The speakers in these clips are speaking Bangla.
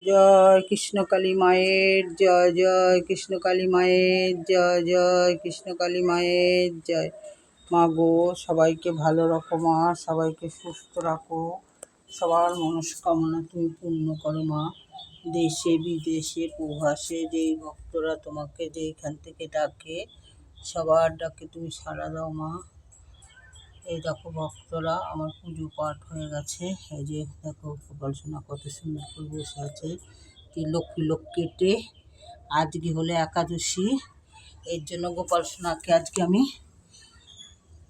জয় কৃষ্ণকালী মায়ের জয়, জয় কৃষ্ণকালী মায়ের জয়, জয় কৃষ্ণকালী মায়ের জয়। মা গো, সবাইকে ভালো রাখো মা, সবাইকে সুস্থ রাখো, সবার মনস্কামনা তুমি পূর্ণ করো মা। দেশে বিদেশে প্রবাসে যেই ভক্তরা তোমাকে যেইখান থেকে ডাকে, সবার ডাকে তুমি সাড়া দাও মা। এই দেখো ভক্তরা, আমার পুজো পাঠ হয়ে গেছে। এই যে দেখো গোপাল সোনা কত সুন্দর করে বসে আছে লক্ষ্মী লোক কেটে। আজকে হলো একাদশী, এর জন্য গোপাল সোনাকে আজকে আমি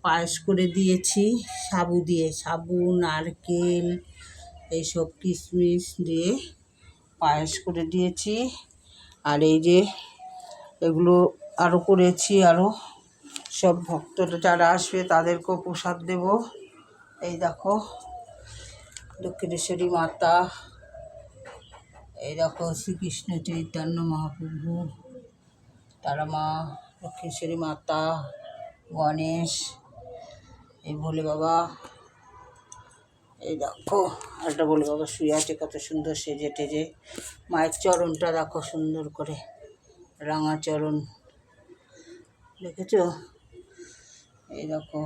পায়েস করে দিয়েছি সাবু দিয়ে, সাবু নারকেল এইসব কিশমিশ দিয়ে পায়েস করে দিয়েছি। আর এই যে এগুলো আরও করেছি, আরও সব ভক্তরা যারা আসবে তাদেরকেও প্রসাদ দেব। এই দেখো দক্ষিণেশ্বরী মাতা, এই দেখো শ্রীকৃষ্ণ চৈতন্য মহাপ্রভু, তারা মা, দক্ষিণেশ্বরী মাতা, গণেশ, এই ভোলে বাবা। এই দেখো একটা ভোলে বাবা শুয়ে আছে কত সুন্দর সেজে টেজে। মায়ের চরণটা দেখো সুন্দর করে, রাঙা চরণ, দেখেছ? এই দেখো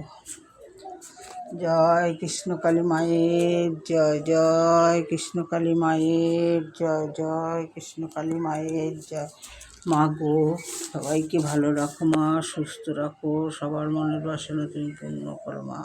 জয় কৃষ্ণকালী মায়ের জয়, জয় কৃষ্ণকালী মায়ের জয়, জয় কৃষ্ণকালী মায়ের জয়। মা গো, সবাইকে ভালো রাখো মা, সুস্থ রাখো, সবার মনের বাসনা তুমি পূর্ণ করো মা।